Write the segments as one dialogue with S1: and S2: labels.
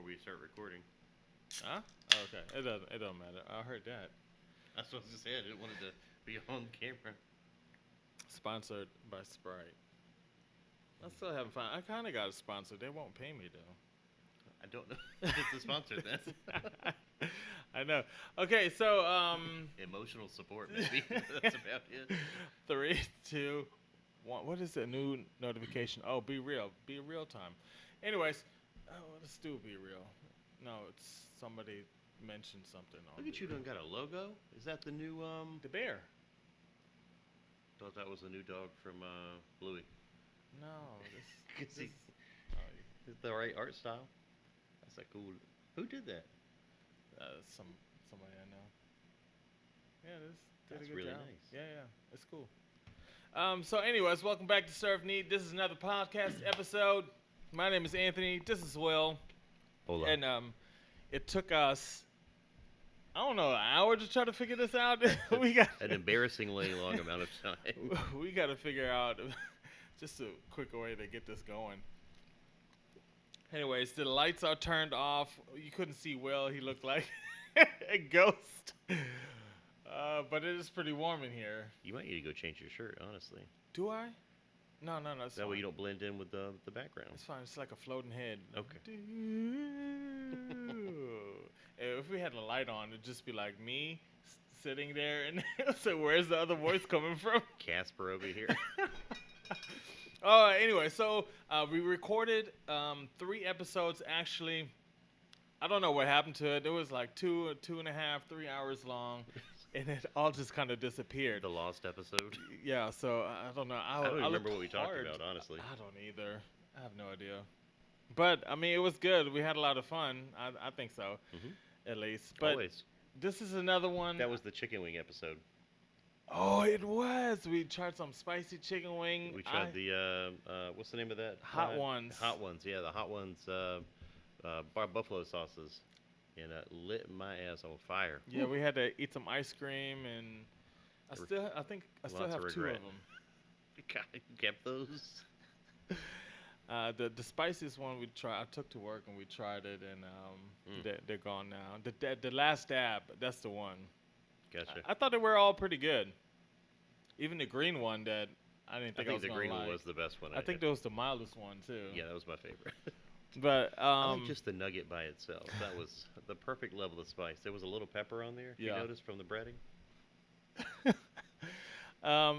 S1: we start recording.
S2: Huh? Oh, okay. It don't matter. I heard that.
S1: That's what I was just saying. I didn't want it to be on camera.
S2: Sponsored by Sprite. I'm still having fun. I kind of got a sponsor. They won't pay me
S1: I don't know if it's a sponsor then.
S2: though. I know. Okay, so
S1: Emotional support, maybe. That's about it.
S2: three, two, one. What is the new notification? Oh, be real. Be real time. Anyways, let's do be real. No, it's somebody mentioned something on
S1: Look at
S2: Be
S1: you
S2: Real.
S1: done got a logo. Is that the new,
S2: The bear.
S1: Thought that was the new dog from, Bluey.
S2: No,
S1: Could
S2: this
S1: see.
S2: oh,
S1: Is the right art style? That's a cool. Who did that?
S2: somebody I know. Yeah, this did
S1: That's
S2: a good
S1: really
S2: job.
S1: nice.
S2: Yeah, it's cool. So, anyways, welcome back to Surf Need. This is another podcast episode. My name is Anthony. This is Will,
S1: Hola.
S2: and it took us, I don't know, an hour to try to figure this out. we got
S1: An embarrassingly long amount of time.
S2: we got to figure out just a quicker way to get this going. Anyways, the lights are turned off. You couldn't see Will. He looked like a ghost. But it is pretty warm in here.
S1: You might need to go change your shirt, honestly.
S2: Do I? No, it's
S1: That
S2: fine.
S1: way you don't blend in with the background.
S2: It's fine. It's like a floating head.
S1: Okay.
S2: If we had a light on, it'd just be like me sitting there. And so where's the other voice coming from?
S1: Casper over here.
S2: Anyway, so we recorded 3 episodes. Actually, I don't know what happened to it. It was like 2.5, 3 hours long, and it all just kind of disappeared.
S1: The lost episode.
S2: Yeah, so I don't know.
S1: I don't even remember
S2: looked
S1: what we talked
S2: hard.
S1: about, honestly.
S2: I don't either. I have no idea. But I mean, it was good. We had a lot of fun. I think so, at least. But
S1: Always.
S2: this is another one.
S1: That was the chicken wing episode.
S2: Oh, it was. We tried some spicy chicken wing.
S1: We tried the what's the name of that?
S2: Hot Ones.
S1: Hot Ones, yeah, the Hot Ones buffalo sauces, and lit my ass on fire.
S2: Yeah, we had to eat some ice cream, and I think I still
S1: Lots of
S2: have 2
S1: regret.
S2: of them.
S1: God, you kept those.
S2: The spiciest one we tried, I took to work and we tried it, and they're gone now. The last dab, that's the one.
S1: Gotcha.
S2: I thought they were all pretty good. Even the green one that I didn't think I
S1: think
S2: was
S1: the
S2: gonna
S1: green one
S2: like.
S1: was the best one.
S2: I think that was the mildest one too.
S1: Yeah, that was my favorite.
S2: But
S1: I like just the nugget by itself. That was the perfect level of spice. There was a little pepper on there. If
S2: Yeah.
S1: You noticed from the breading.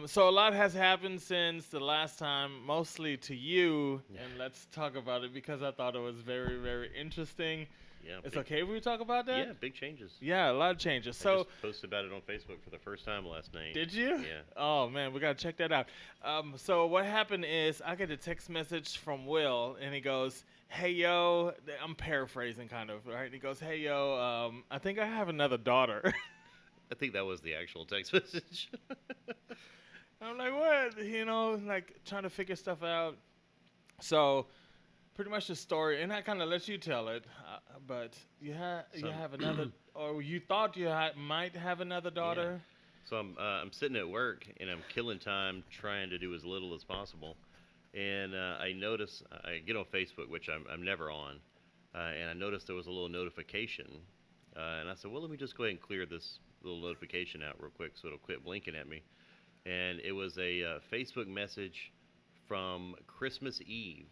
S2: So a lot has happened since the last time, mostly to you, and let's talk about it because I thought it was very, very interesting.
S1: Yeah.
S2: It's okay if we talk about that?
S1: Yeah, big changes.
S2: Yeah, a lot of changes.
S1: I
S2: So,
S1: just posted about it on Facebook for the first time last night.
S2: did you?
S1: Yeah.
S2: Oh man, we gotta check that out. So what happened is I get a text message from Will, and he goes, "Hey yo," I'm paraphrasing kind of, right? He goes, "Hey yo, I think I have another daughter."
S1: I think that was the actual text message.
S2: I'm like, what? Like trying to figure stuff out. So, pretty much the story, and I kind of let you tell it. But you have another, or you thought you might have another daughter.
S1: So I'm sitting at work and I'm killing time trying to do as little as possible, and I notice I get on Facebook, which I'm never on, and I noticed there was a little notification, and I said, well, let me just go ahead and clear this little notification out real quick so it'll quit blinking at me, and it was a Facebook message from Christmas Eve.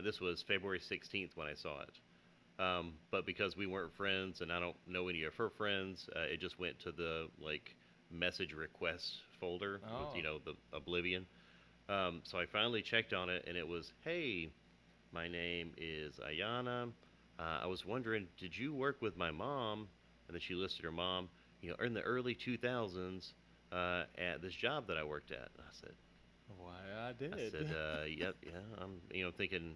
S1: This was February 16th when I saw it. But because we weren't friends and I don't know any of her friends, it just went to the message requests folder
S2: Oh.
S1: with the Oblivion. So I finally checked on it and it was, hey, my name is Ayana. I was wondering, did you work with my mom? And then she listed her mom, in the early 2000s at this job that I worked at. And I said,
S2: Why I did.
S1: I said, yep, yeah. I'm thinking,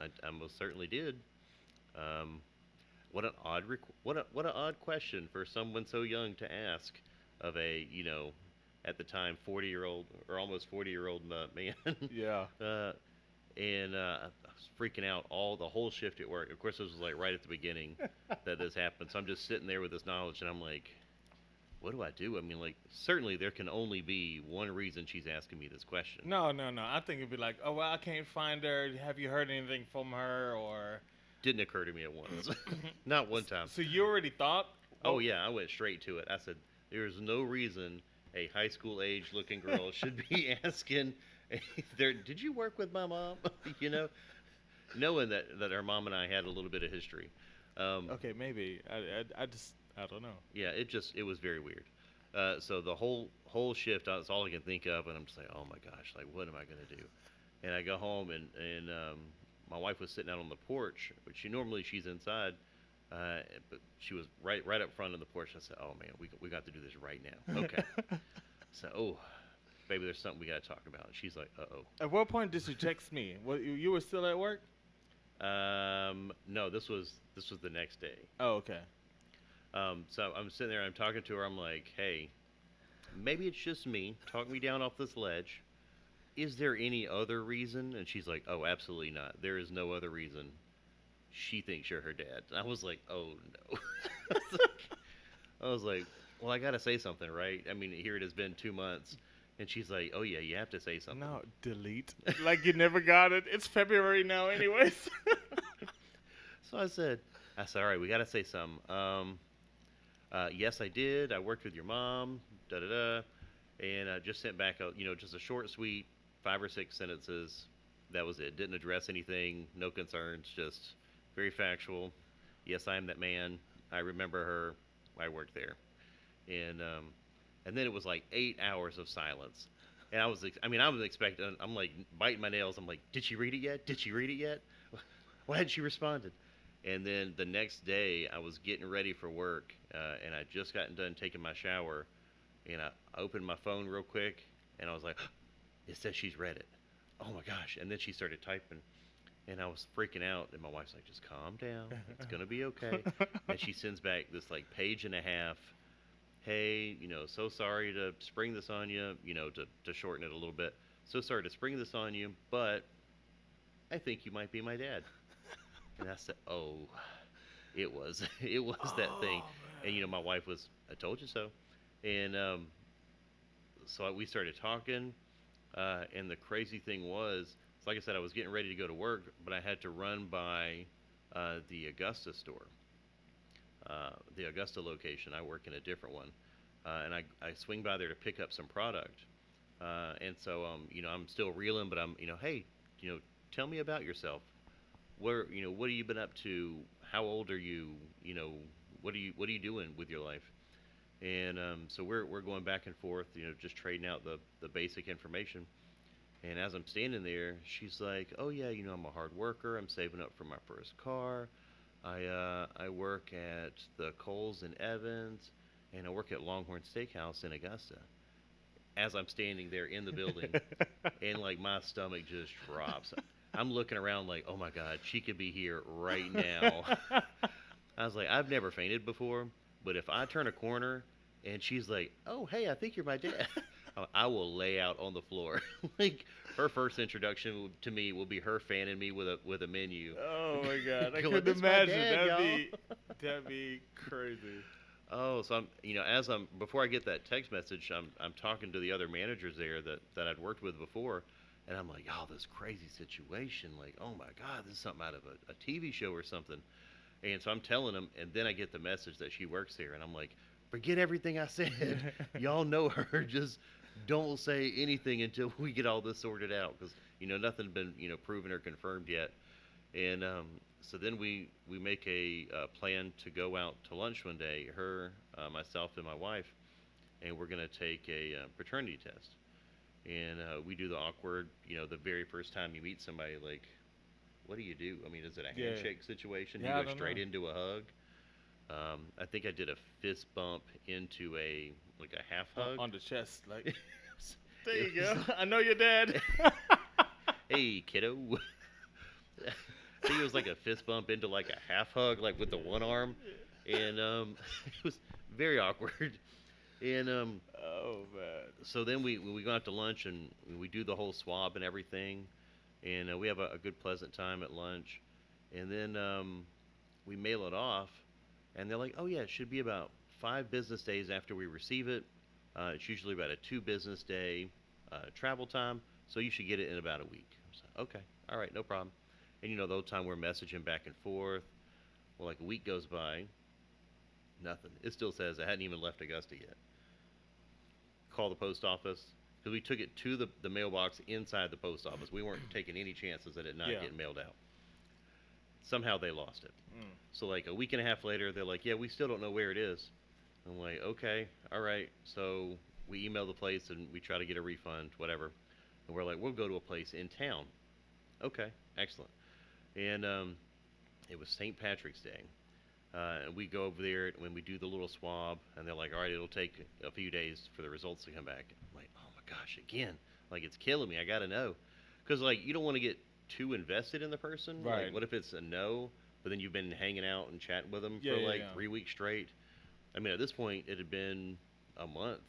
S1: I most certainly did. What an odd what an odd question for someone so young to ask of a at the time 40-year-old or almost 40-year-old man.
S2: Yeah.
S1: And I was freaking out the whole shift at work. Of course, this was like right at the beginning that this happened. So I'm just sitting there with this knowledge, and I'm like, what do I do? I mean, certainly there can only be one reason she's asking me this question.
S2: No. I think it'd be like, oh well, I can't find her. Have you heard anything from her? Or
S1: Didn't occur to me at once. Not one time.
S2: So you already thought?
S1: Oh yeah, I went straight to it. I said, "There's no reason a high school age looking girl should be asking, did you work with my mom?" you know, knowing that our mom and I had a little bit of history.
S2: Okay, maybe. I just I don't know.
S1: Yeah, it was very weird. So the whole shift, that's all I can think of, and I'm just like, oh my gosh, like what am I gonna do? And I go home, and my wife was sitting out on the porch, but she's inside, but she was right up front of the porch. I said, oh man, we got to do this right now. Okay. So baby, there's something we got to talk about. And she's like, uh-oh.
S2: At what point did you text me? What you were still at work?
S1: No, this was the next day.
S2: Oh, okay.
S1: So I'm sitting there, I'm talking to her. I'm like, hey, maybe it's just me. Talk me down off this ledge. Is there any other reason? And she's like, oh, absolutely not. There is no other reason. She thinks you're her dad. I was like, oh no. I was like, well, I gotta say something, right? I mean, here it has been 2 months, and she's like, oh yeah, you have to say something.
S2: No, delete. Like you never got it. It's February now, anyways.
S1: So I said, all right, we gotta say something. Yes, I did. I worked with your mom. Da da da. And I just sent back just a short, sweet 5 or 6 sentences. That was it. Didn't address anything. No concerns. Just very factual. Yes, I am that man. I remember her. I worked there. And then it was like 8 hours of silence. And I was expecting. I'm like biting my nails. I'm like, did she read it yet? Did she read it yet? Why hadn't she responded? And then the next day, I was getting ready for work, and I just gotten done taking my shower, and I opened my phone real quick, and I was like, it says she's read it. Oh my gosh. And then she started typing, and I was freaking out, and my wife's like, just calm down. It's going to be okay. And she sends back this like page and a half. Hey, so sorry to spring this on you, to shorten it a little bit. So sorry to spring this on you, but I think you might be my dad. And I said, oh, it was that thing.
S2: Man.
S1: And my wife was, I told you so. And so we started talking, and the crazy thing was, so like I said, I was getting ready to go to work, but I had to run by the Augusta store, the Augusta location. I work in a different one, and I swing by there to pick up some product. And so I'm still reeling, but I'm hey, tell me about yourself. What have you been up to? How old are you? What are you doing with your life? And so we're going back and forth, just trading out the basic information. And as I'm standing there, she's like, "Oh yeah, I'm a hard worker. I'm saving up for my first car. I work at the Kohl's in Evans, and I work at Longhorn Steakhouse in Augusta." As I'm standing there in the building, and like my stomach just drops. I'm looking around like, oh my God, she could be here right now. I was like, I've never fainted before, but if I turn a corner and she's like, oh, hey, I think you're my dad, I will lay out on the floor. Like her first introduction to me will be her fanning me with a menu.
S2: Oh my God, I
S1: Going,
S2: could
S1: "This my
S2: imagine.
S1: dad,
S2: That'd be crazy.
S1: Oh, so before I get that text message, I'm talking to the other managers there that I'd worked with before. And I'm like, oh, this crazy situation. Like, oh my God, this is something out of a TV show or something. And so I'm telling them, and then I get the message that she works there. And I'm like, forget everything I said. Y'all know her. Just don't say anything until we get all this sorted out. Because, nothing been, proven or confirmed yet. And so then we make a plan to go out to lunch one day, her, myself, and my wife. And we're going to take a paternity test. And we do the awkward, the very first time you meet somebody, like, what do you do? I mean, is it a handshake situation?
S2: Yeah,
S1: You go straight into a hug? I think I did a fist bump into a half hug.
S2: On the chest, like, there you go. I know your dad.
S1: Hey, kiddo. I think it was like a fist bump into like a half hug, like with the one arm. And it was very awkward. And
S2: oh man.
S1: So then we go out to lunch and we do the whole swab and everything, and we have a good pleasant time at lunch, and then we mail it off, and they're like, oh yeah, it should be about 5 business days after we receive it. It's usually about a 2 business day travel time, so you should get it in about a week. So, okay, all right, no problem. And the whole time we're messaging back and forth. Well, like a week goes by, nothing. It still says it hadn't even left Augusta yet. Call the post office because we took it to the mailbox inside the post office. We weren't taking any chances at it not
S2: Yeah.
S1: getting mailed out. Somehow they lost it.
S2: Mm.
S1: So like a week and a half later, they're like, "Yeah, we still don't know where it is." I'm like, "Okay, all right." So we email the place and we try to get a refund, whatever. And we're like, "We'll go to a place in town." Okay, excellent. And it was St. Patrick's Day. And we go over there when we do the little swab, and they're like, "All right, it'll take a few days for the results to come back." I'm like, "Oh my gosh, again! Like it's killing me. I gotta know," because like you don't want to get too invested in the person.
S2: Right.
S1: Like, what if it's a no, but then you've been hanging out and chatting with them
S2: Yeah,
S1: for
S2: yeah,
S1: like
S2: yeah.
S1: 3 weeks straight? I mean, at this point, it had been a month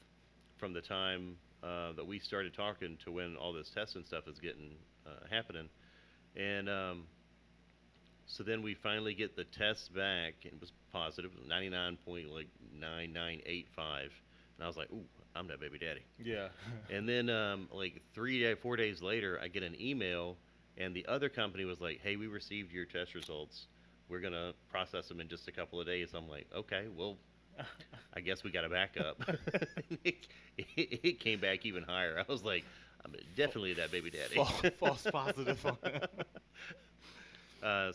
S1: from the time that we started talking to when all this testing stuff is getting happening, and so then we finally get the test back, and it was positive, 99.9985, and I was like, "Ooh, I'm that baby daddy."
S2: Yeah.
S1: And then like 4 days later, I get an email, and the other company was like, "Hey, we received your test results. We're gonna process them in just a couple of days." I'm like, "Okay, well, I guess we got to back up." it, it came back even higher. I was like, "I'm definitely that baby daddy."
S2: False positive on it.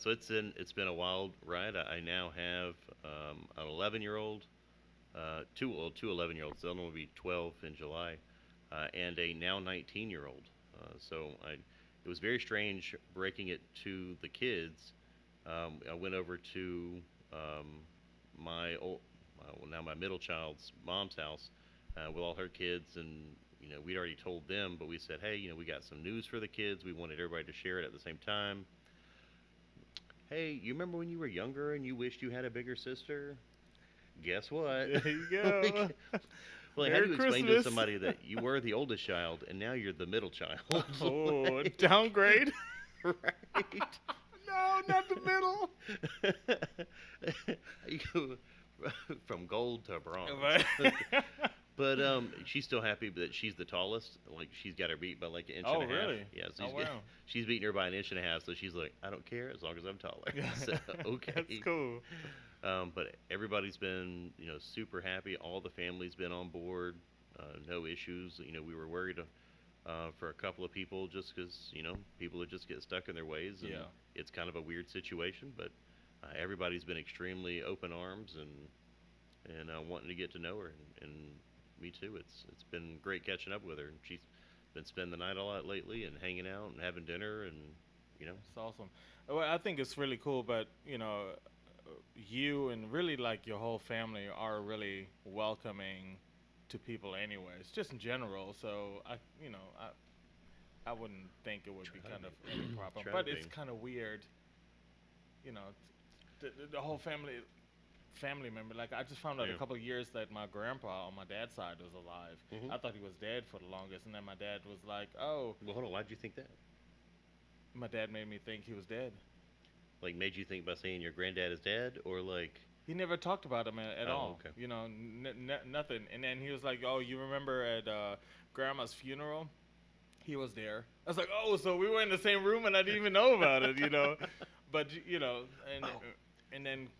S1: So it's been a wild ride. I now have an 11-year-old, two 11-year-olds. The other one will be 12 in July, and a now 19-year-old. So it was very strange breaking it to the kids. I went over to um, my old, well, now my middle child's mom's house with all her kids, and we'd already told them, but we said, hey, we got some news for the kids. We wanted everybody to share it at the same time. Hey, you remember when you were younger and you wished you had a bigger sister? Guess what?
S2: There you go.
S1: Well, how
S2: Merry
S1: do you explain to
S2: Christmas.
S1: somebody that you were the oldest child and now you're the middle child?
S2: Oh, downgrade.
S1: Right.
S2: No, not the middle.
S1: You go from gold to bronze.
S2: Right.
S1: But she's still happy that she's the tallest. Like she's got her beat by like an inch
S2: Oh,
S1: and a half.
S2: really?
S1: Yeah, so
S2: Oh, wow.
S1: she's beating her by an inch and a half. So she's like, I don't care as long as I'm taller. So okay.
S2: That's cool.
S1: But everybody's been super happy. All the family's been on board. No issues. We were worried for a couple of people just because people would just get stuck in their ways. And
S2: Yeah.
S1: it's kind of a weird situation, but everybody's been extremely open arms and wanting to get to know her, and me too. It's been great catching up with her, and she's been spending the night a lot lately and hanging out and having dinner, and
S2: It's awesome. Well, I think it's really cool, but you and really like your whole family are really welcoming to people, anyways, just in general. So I wouldn't think it would
S1: Try
S2: be
S1: to
S2: kind of
S1: be.
S2: any problem.
S1: Try
S2: But
S1: to
S2: it's
S1: be.
S2: kind of weird, the whole family member. Like I just found out
S1: Yeah.
S2: a couple of years that my grandpa on my dad's side was alive.
S1: Mhm.
S2: I thought he was dead for the longest, and then my dad was like, "Oh,"
S1: Well, hold on. Why'd you think that?
S2: my dad made me think he was dead.
S1: Like, made you think by saying your granddad is dead, or like?
S2: He never talked about him at
S1: Oh,
S2: all.
S1: okay.
S2: Nothing. And then he was like, "Oh, you remember at grandma's funeral? He was there." I was like, "Oh, so we were in the same room and I didn't even know about it." But and
S1: Oh.
S2: and then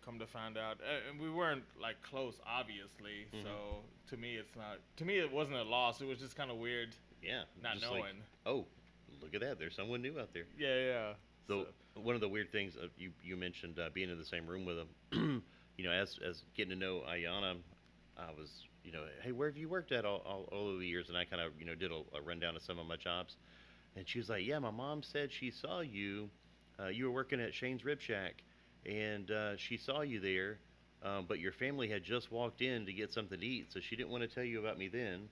S2: come to find out, and we weren't like close, obviously.
S1: Mhm.
S2: So to me, it's not. To me, it wasn't a loss. It was just kind of weird
S1: Yeah.
S2: not
S1: just
S2: knowing.
S1: like, oh, look at that. There's someone new out there.
S2: Yeah, yeah.
S1: So one of the weird things you mentioned being in the same room with him, as getting to know Ayana, I was hey, where have you worked at all over the years? And I kind of did a rundown of some of my jobs, and she was like, yeah, my mom said she saw you, you were working at Shane's Rib Shack, and she saw you there, but your family had just walked in to get something to eat, so she didn't want to tell you about me then.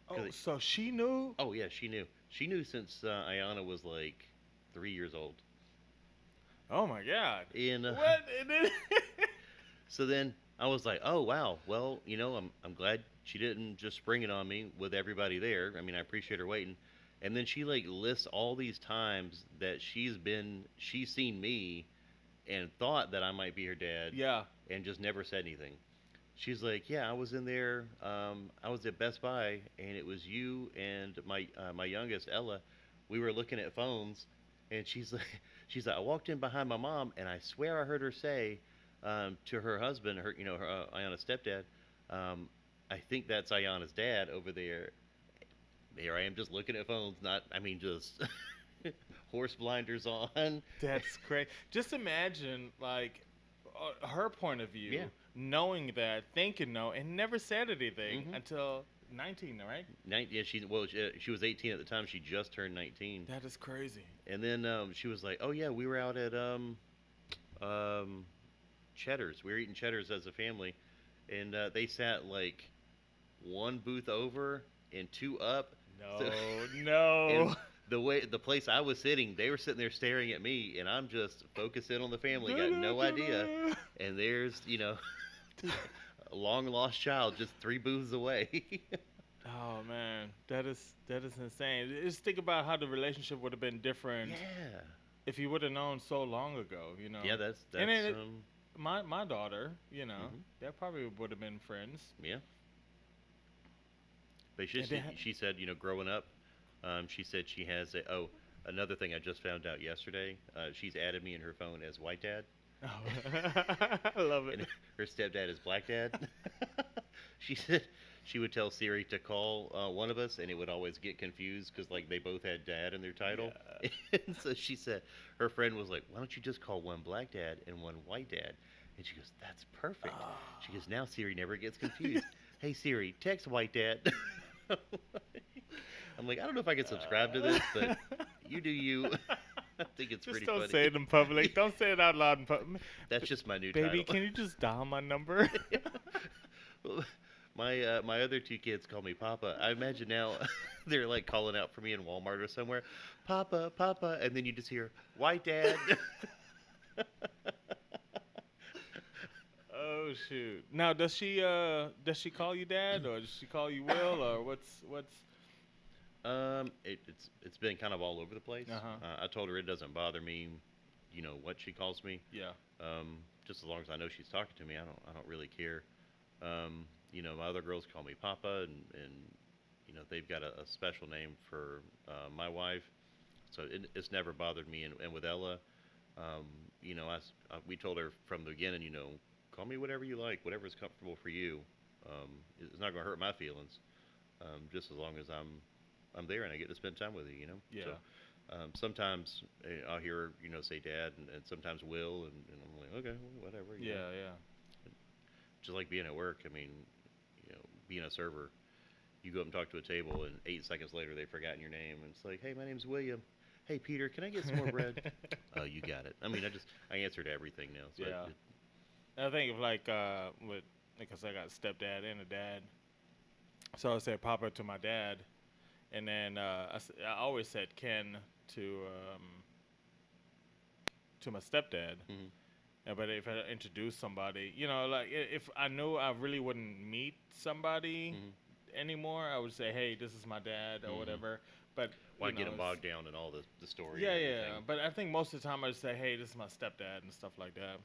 S2: Oh, so she knew?
S1: Oh yeah, she knew. She knew since Ayana was like 3 years old.
S2: Oh my God.
S1: And
S2: What? And then
S1: so then I was like, oh wow, well I'm glad she didn't just spring it on me with everybody there. I mean, I appreciate her waiting. And then she like lists all these times that she's seen me and thought that I might be her dad,
S2: yeah.
S1: and just never said anything. She's like, yeah, I was in there. I was at Best Buy, and it was you and my youngest Ella. We were looking at phones, And she's like, I walked in behind my mom, and I swear I heard her say to her husband, Ayana's stepdad, um, I think that's Ayana's dad over there. Here I am, just looking at phones, not, I mean, just horse blinders on.
S2: That's great. Just imagine, like, her point of
S1: Yeah.
S2: view, knowing that, thinking no, and never said anything
S1: Hmm.
S2: until 19, right?
S1: Yeah, she was 18 at the time. She just turned 19,
S2: That is crazy.
S1: and then she was like, "Oh yeah, we were out at um Cheddar's. We were eating Cheddar's as a family, and they sat like one booth over and two up. So,
S2: No,
S1: and
S2: no.
S1: the place I was sitting, they were sitting there staring at me, and I'm just focusing on the family, got no idea. And there's a long lost child just three booths away.
S2: Oh man, that is insane. Just think about how the relationship would have been different
S1: Yeah,
S2: if you would have known so long ago.
S1: yeah, that's
S2: And
S1: that's
S2: then my daughter, they probably would have been friends.
S1: yeah. But
S2: And they had,
S1: she said, growing up, she said she has another thing I just found out yesterday. She's added me in her phone as white dad,
S2: I love it.
S1: and her stepdad is black dad. She said she would tell Siri to call one of us, and it would always get confused because like they both had dad in their title. And so she said her friend was like, "Why don't you just call one black dad and one white dad?" And she goes, "That's perfect." She goes, "Now Siri never gets confused." Hey Siri, text white dad. I'm like, I don't know if I can subscribe to this, but you do you. I think it's
S2: Just
S1: pretty
S2: don't
S1: funny.
S2: say it in public. Don't say it out loud in public.
S1: That's just my new
S2: Baby,
S1: title.
S2: can you just dial my number?
S1: My other two kids call me Papa. I imagine now they're like calling out for me in Walmart or somewhere, Papa, Papa, and then you just hear White Dad.
S2: Oh shoot! Now does she call you dad or does she call you Will or what's?
S1: It's been kind of all over the place.
S2: Uh-huh.
S1: I told her it doesn't bother me, what she calls me.
S2: Yeah.
S1: Just as long as I know she's talking to me, I don't really care. My other girls call me Papa, and they've got a special name for my wife, so it's never bothered me. And with Ella, we told her from the beginning, call me whatever you like, whatever's comfortable for you. It's not going to hurt my feelings, just as long as I'm there and I get to spend time with you.
S2: Yeah.
S1: So sometimes I'll hear her, say Dad, and sometimes Will, and I'm like, okay, well, whatever.
S2: Yeah, yeah.
S1: Just like being at work. I mean, being a server, you go up and talk to a table, and 8 seconds later they've forgotten your name, and it's like, hey, my name's William. Hey, Peter, can I get some more bread? Oh, you got it. I mean, I answer to everything now. So
S2: Yeah. I think of like because I got a stepdad and a dad, so I say Papa to my dad, and then I always said Ken to my stepdad.
S1: hmm
S2: But if I introduce somebody, like if I knew I really wouldn't meet somebody anymore, I would say, "Hey, this is my dad" or
S1: Mhm.
S2: whatever. But
S1: why get them
S2: it's-
S1: bogged down in all the story?
S2: Yeah,
S1: and
S2: yeah.
S1: everything?
S2: But I think most of the time I just say, "Hey, this is my stepdad" and stuff like that.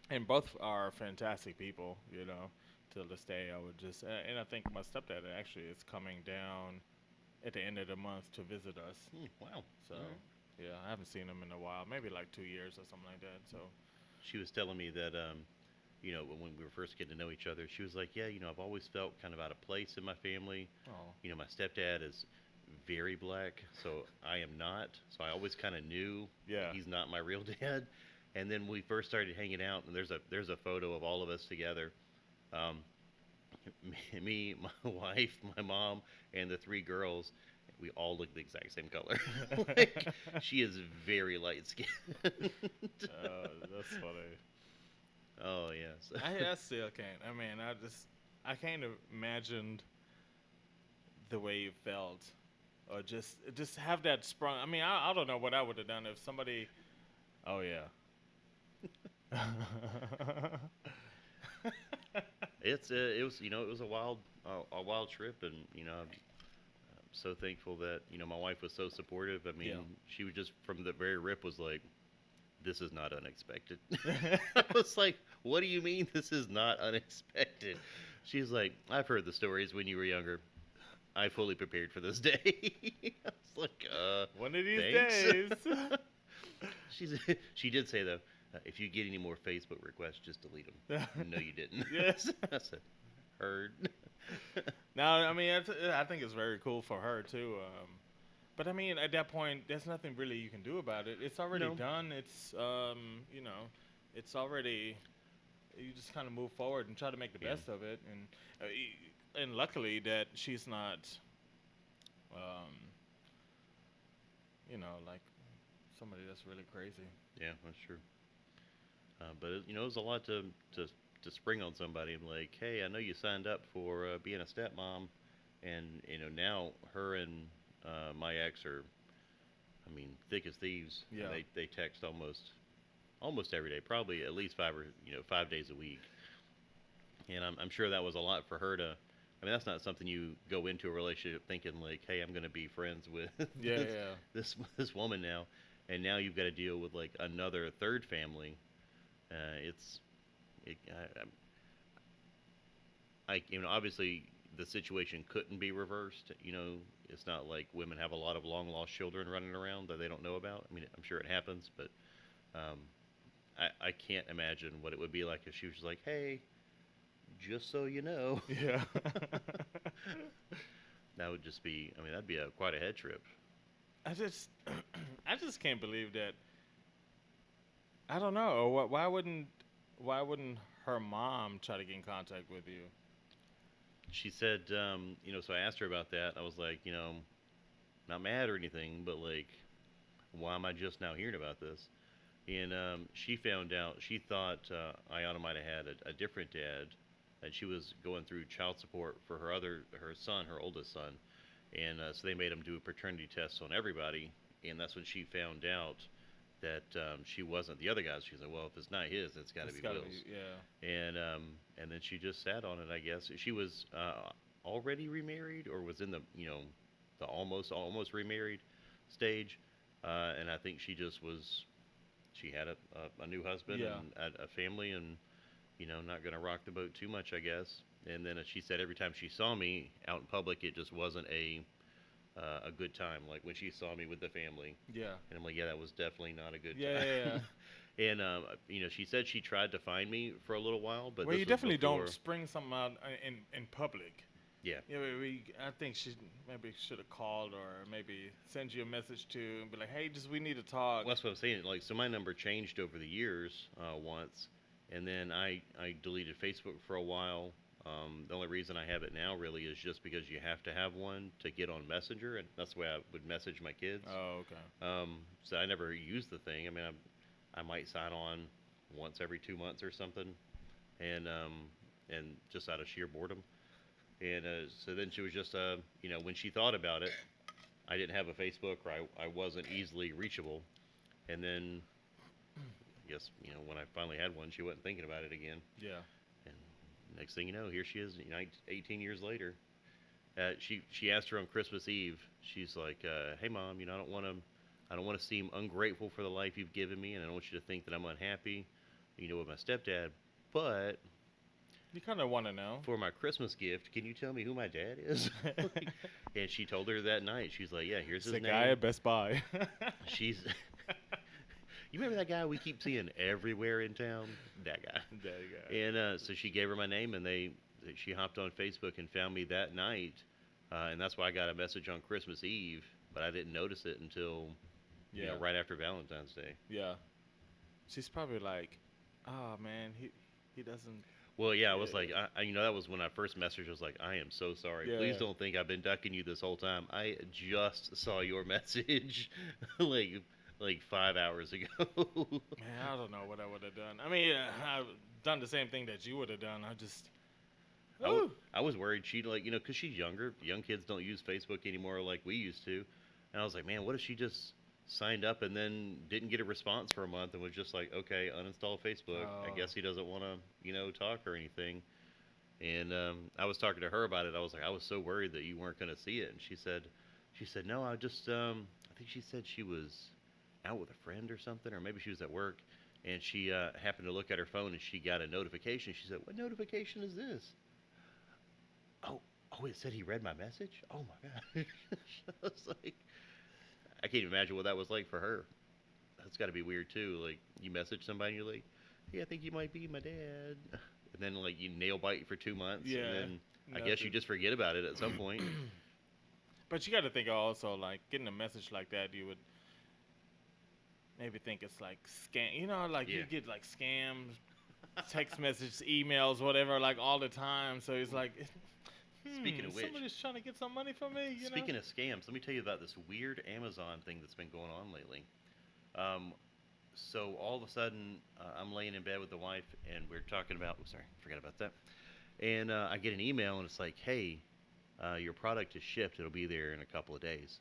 S2: And both are fantastic people, Till this day, I would just and I think my stepdad actually is coming down at the end of the month to visit us.
S1: Wow.
S2: So
S1: All right.
S2: yeah, I haven't seen him in a while, maybe like 2 years or something like that. So
S1: She was telling me that, when we were first getting to know each other, she was like, yeah, I've always felt kind of out of place in my family.
S2: oh
S1: My stepdad is very black, so I am not. So I always kind of knew
S2: yeah.
S1: he's not my real dad. And then we first started hanging out, and there's a photo of all of us together. Um, me, my wife, my mom, and the three girls. We all look the exact same color. Like, she is very light skinned.
S2: That's funny.
S1: Oh yes.
S2: I still can't. I mean, I can't imagine the way you felt, or just have that sprung. I mean, I don't know what I would have done if somebody. Oh yeah.
S1: It was a wild trip, and I'm so thankful that my wife was so supportive. I mean,
S2: Yeah.
S1: she was just from the very rip was like, this is not unexpected. I was like, what do you mean this is not unexpected? She's like, I've heard the stories when you were younger. I fully prepared for this day. I was like,
S2: One of these
S1: thanks.
S2: days.
S1: She's she did say though, if you get any more Facebook requests, just delete them. No, you didn't.
S2: Yes.
S1: I said, heard.
S2: Now, I mean, I think it's very cool for her too. But I mean, at that point, there's nothing really you can do about it. It's already
S1: No.
S2: done. It's you know, it's already. You just kind of move forward and try to make the
S1: Yeah.
S2: best of it, and luckily that she's not, um, like somebody that's really crazy.
S1: Yeah, that's true. But it was a lot to to spring on somebody and like, hey, I know you signed up for being a stepmom, and now her and my ex are, I mean, thick as thieves.
S2: Yeah.
S1: And they text almost every day, probably at least 5 days a week. And I'm sure that was a lot for her to. I mean, that's not something you go into a relationship thinking like, hey, I'm going to be friends with
S2: Yeah,
S1: this,
S2: yeah,
S1: this woman now, and now you've got to deal with like another third family. It's it, obviously the situation couldn't be reversed. It's not like women have a lot of long lost children running around that they don't know about. I mean, I'm sure it happens, but um, I can't imagine what it would be like if she was just like, hey, just so you know.
S2: yeah.
S1: That would just be, I mean, that'd be quite a head trip.
S2: I just, I just can't believe that. I don't know. Why wouldn't her mom try to get in contact with you?
S1: She said, so I asked her about that. I was like, not mad or anything, but like, why am I just now hearing about this? And she found out, she thought Ayana might have had a different dad, and she was going through child support for her son, her oldest son. And so they made him do a paternity test on everybody, and that's when she found out that she wasn't the other guy's. She's like, well, if it's not his, it's got to
S2: It's
S1: be
S2: gotta
S1: Will's.
S2: be, yeah.
S1: And then she just sat on it, I guess. She was already remarried, or was in the the almost remarried stage, and I think she just was. She had a new husband
S2: Yeah.
S1: and a family, and not gonna rock the boat too much, I guess. And then she said every time she saw me out in public, it just wasn't a good time. Like when she saw me with the family,
S2: Yeah.
S1: and I'm like, yeah, that was definitely not a good
S2: Yeah,
S1: time.
S2: yeah, yeah.
S1: And she said she tried to find me for a little while, but
S2: Well,
S1: this
S2: you
S1: was
S2: definitely
S1: before.
S2: don't spring something out in public.
S1: Yeah,
S2: Yeah, I think she maybe should have called or maybe send you a message to and be like, hey, just we need to talk.
S1: well, that's what I'm saying. Like, so my number changed over the years once, and then I deleted Facebook for a while. The only reason I have it now really is just because you have to have one to get on Messenger, and that's the way I would message my kids.
S2: Oh, okay.
S1: So I never used the thing. I mean, I might sign on once every 2 months or something, and just out of sheer boredom. And so then she was just, when she thought about it, I didn't have a Facebook, or I wasn't easily reachable. And then, I guess, when I finally had one, she wasn't thinking about it again.
S2: Yeah.
S1: And next thing you know, here she is, 18 years later. She asked her on Christmas Eve. She's like, "Hey, Mom, I don't want to seem ungrateful for the life you've given me, and I don't want you to think that I'm unhappy, with my stepdad. But
S2: You kind of want to know.
S1: for my Christmas gift, can you tell me who my dad is?" And she told her that night. She's like, "Yeah, here's
S2: It's
S1: his
S2: the
S1: name."
S2: guy at Best Buy.
S1: She's. You remember that guy we keep seeing everywhere in town? That guy.
S2: That guy.
S1: And so she gave her my name, and she hopped on Facebook and found me that night, and that's why I got a message on Christmas Eve, but I didn't notice it until
S2: Yeah.
S1: right after Valentine's Day.
S2: Yeah. She's probably like, oh man, he doesn't.
S1: Well, yeah, I was
S2: Yeah.
S1: like, that was when I first messaged. I was like, I am so sorry.
S2: Yeah.
S1: Please don't think I've been ducking you this whole time. I just saw your message, like 5 hours ago.
S2: Man, I don't know what I would have done. I mean, I've done the same thing that you would have done. I just.
S1: I was worried she'd because she's younger. Young kids don't use Facebook anymore like we used to. And I was like, man, what if she just signed up and then didn't get a response for a month and was just like, okay, uninstall Facebook. I
S2: Oh.
S1: guess he doesn't want to, talk or anything. And I was talking to her about it. I was like, I was so worried that you weren't going to see it. And she said, no, I just, I think she said she was out with a friend or something, or maybe she was at work. And she happened to look at her phone and she got a notification. She said, what notification is this? Oh, Oh, it said he read my message. Oh my god! I was like, I can't even imagine what that was like for her. That's got to be weird too. Like you message somebody, and you're like, "Hey, I think you might be my dad," and then like you nail bite for 2 months, and
S2: Yeah,
S1: then I guess you
S2: nothing.
S1: just forget about it at some point.
S2: But you got to think also like getting a message like that, you would maybe think it's like scam. You know, like
S1: Yeah.
S2: you get like scams, text messages, emails, whatever, like all the time. So it's like,
S1: Speaking of which,
S2: somebody's trying to get some money from me. You know?
S1: speaking of scams, let me tell you about this weird Amazon thing that's been going on lately. Um, so all of a sudden, I'm laying in bed with the wife, and we're talking about. Oh, sorry, forgot about that. And I get an email, and it's like, "Hey, your product is shipped. It'll be there in a couple of days."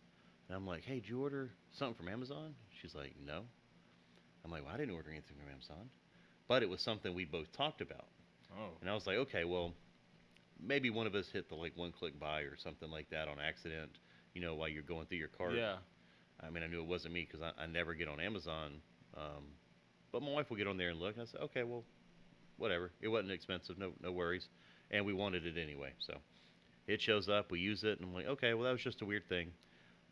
S1: And I'm like, "Hey, did you order something from Amazon?" She's like, "No." I'm like, "Well, I didn't order anything from Amazon," but it was something we both talked about.
S2: Oh,
S1: And I was like, "Okay, well, maybe one of us hit the like one-click buy or something like that on accident. While you're going through your cart."
S2: yeah,
S1: I mean, I knew it wasn't me because I never get on Amazon. Um, but my wife will get on there and look. And I said, okay, well, whatever. It wasn't expensive, no worries. And we wanted it anyway. So it shows up, we use it, and I'm like, okay, well, that was just a weird thing.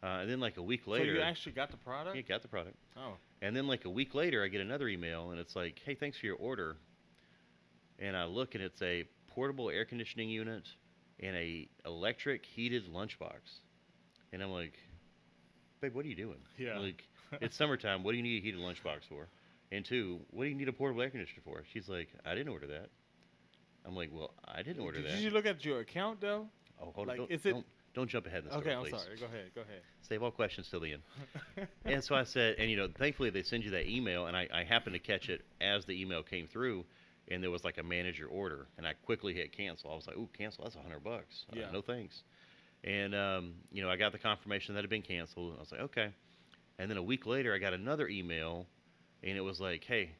S1: And then like a week
S2: so you
S1: later,
S2: actually got the
S1: yeah,
S2: product?
S1: got the product.
S2: Oh,
S1: And then like a week later, I get another email, and it's like, hey, thanks for your order. And I look, and it's a portable air conditioning unit and a electric heated lunchbox. And I'm like, babe, what are you doing?
S2: yeah.
S1: Like, it's summertime. What do you need a heated lunchbox for? And two, what do you need a portable air conditioner for? She's like, I didn't order that. I'm like, well, I didn't order
S2: Did
S1: that.
S2: you look at your account though?
S1: Oh, hold on.
S2: Like,
S1: Don't,
S2: is it
S1: don't, don't jump ahead in the story,
S2: okay? I'm
S1: please.
S2: sorry. Go ahead. Go ahead.
S1: Save all questions till the end. And so I said, and thankfully they send you that email, and I happened to catch it as the email came through, and there was like a manager order, and I quickly hit cancel. I was like, ooh, cancel, that's $100.
S2: Yeah.
S1: No thanks. And, I got the confirmation that it had been canceled. I was like, okay. And then a week later, I got another email, and it was like, hey,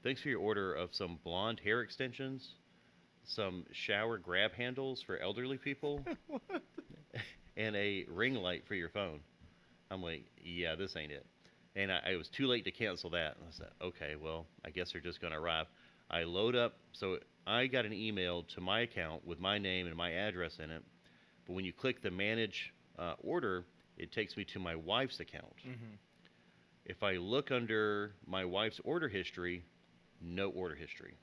S1: thanks for your order of some blonde hair extensions, some shower grab handles for elderly people,
S2: What?
S1: and a ring light for your phone. I'm like, yeah, this ain't it. And it was too late to cancel that. And I said, okay, well, I guess they're just going to arrive. I load up, so I got an email to my account with my name and my address in it. But when you click the manage order, it takes me to my wife's account.
S2: Mhm.
S1: If I look under my wife's order history, no order history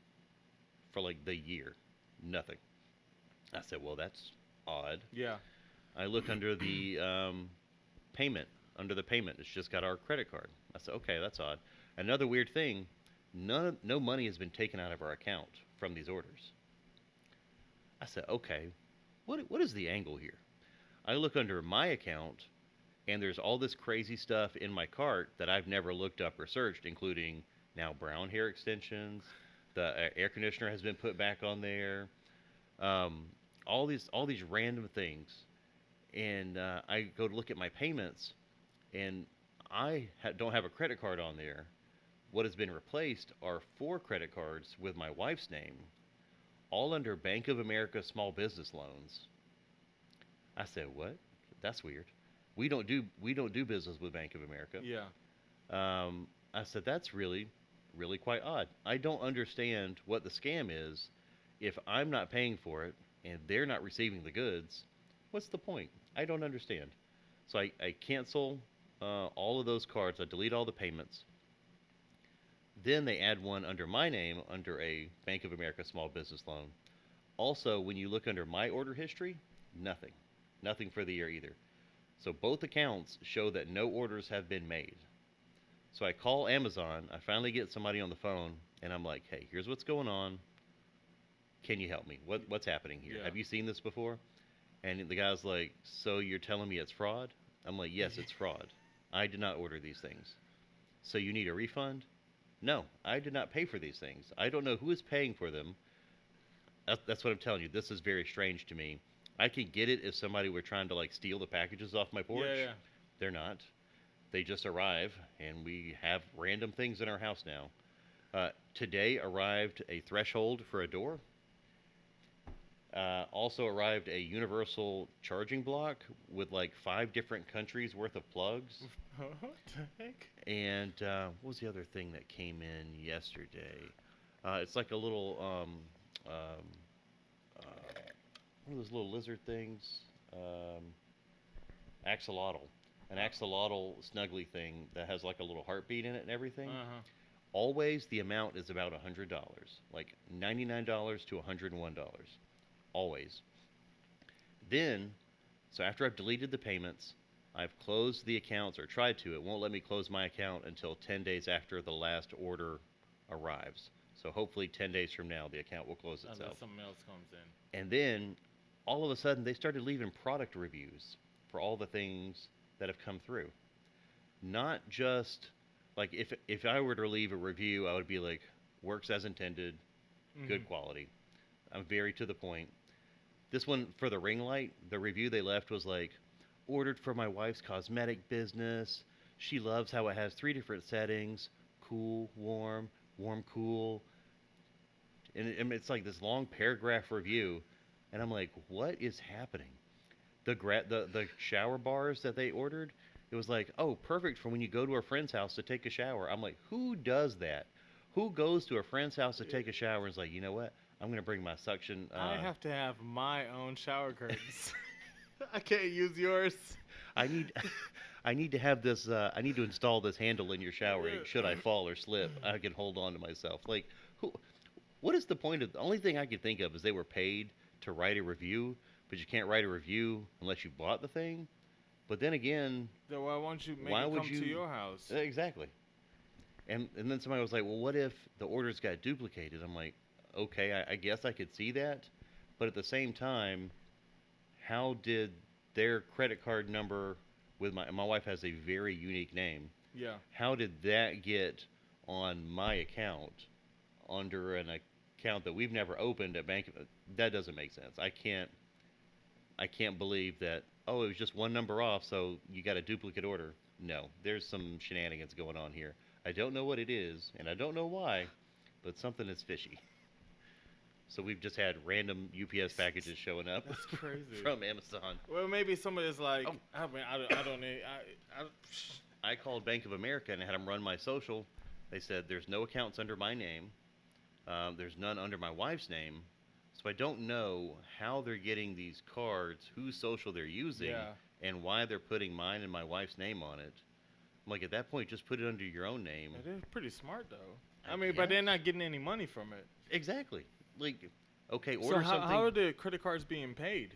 S1: for like the year, nothing. I said, well, that's odd.
S2: Yeah.
S1: I look under the payment. Under the payment, it's just got our credit card. I said, okay, that's odd. Another weird thing, no money has been taken out of our account from these orders. I said, okay, what is the angle here? I look under my account, and there's all this crazy stuff in my cart that I've never looked up or searched, including now brown hair extensions. The air conditioner has been put back on there. Um, all these random things, and I go to look at my payments, and don't have a credit card on there. What has been replaced are 4 credit cards with my wife's name, all under Bank of America small business loans. I said, what? That's weird. We don't do business with Bank of America.
S2: Yeah.
S1: I said, that's really, really quite odd. I don't understand what the scam is. If I'm not paying for it and they're not receiving the goods, what's the point? I don't understand. So I cancel all of those cards. I delete all the payments. Then they add one under my name under a Bank of America small business loan. Also, when you look under my order history, nothing. Nothing for the year either. So both accounts show that no orders have been made. So I call Amazon. I finally get somebody on the phone, and I'm like, hey, here's what's going on. Can you help me? What's happening here?
S2: Yeah.
S1: Have you seen this before? And the guy's like, so you're telling me it's fraud? I'm like, yes, it's fraud. I did not order these things. So you need a refund? No, I did not pay for these things. I don't know who is paying for them. That's what I'm telling you. This is very strange to me. I could get it if somebody were trying to like steal the packages off my porch.
S2: Yeah. Yeah.
S1: They're not. They just arrive, and we have random things in our house now. Today arrived a threshold for a door. Also arrived a universal charging block with like 5 different countries worth of plugs.
S2: What the heck?
S1: And what was the other thing that came in yesterday? It's like a little uh, one of those little lizard things, um, axolotl, an axolotl snuggly thing that has like a little heartbeat in it and everything.
S2: Uh-huh.
S1: Always the amount is about $100, like $99 to $101, always. Then, so after I've deleted the payments, I've closed the accounts or tried to. It won't let me close my account until 10 days after the last order arrives. So hopefully 10 days from now the account will close
S2: Unless
S1: itself.
S2: something else comes in.
S1: And then all of a sudden they started leaving product reviews for all the things that have come through. Not just like if I were to leave a review, I would be like works as intended, good quality. I'm very to the point. This one for the ring light, the review they left was like ordered for my wife's cosmetic business. She loves how it has three different settings: cool, warm, warm, cool. And it's like this long paragraph review, and I'm like, what is happening? The shower bars that they ordered, it was like, oh, perfect for when you go to a friend's house to take a shower. I'm like, who does that? Who goes to a friend's house to take a shower and is like, you know what? I'm gonna bring my suction.
S2: I have to have my own shower curtains. I can't use yours.
S1: I need, I need to have this. I need to install this handle in your shower. Should I fall or slip, I can hold on to myself. Like, who? What is the point of? The only thing I could think of is they were paid to write a review, but you can't write a review unless you bought the thing. But then again,
S2: So why won't you make
S1: why
S2: it
S1: would
S2: come
S1: you?
S2: to your house?
S1: Exactly. And then somebody was like, well, what if the orders got duplicated? I'm like, okay, I guess I could see that, but at the same time, how did their credit card number with my wife has a very unique name.
S2: Yeah.
S1: How did that get on my account under an account that we've never opened at bank? That doesn't make sense. I can't believe that. Oh, it was just one number off, so you got a duplicate order. No, there's some shenanigans going on here. I don't know what it is, and I don't know why, but something is fishy. So we've just had random UPS packages showing up
S2: That's crazy.
S1: from Amazon.
S2: Well, maybe somebody's like,
S1: Oh.
S2: I mean, I don't need.
S1: I called Bank of America and had them run my social. They said there's no accounts under my name. There's none under my wife's name. So I don't know how they're getting these cards, whose social they're using,
S2: Yeah.
S1: and why they're putting mine and my wife's name on it. I'm like, at that point, just put it under your own name.
S2: It is pretty smart though.
S1: I
S2: I mean, but
S1: guess.
S2: they're not getting any money from it.
S1: Exactly. Like, okay,
S2: So
S1: order something.
S2: how are the credit cards being paid?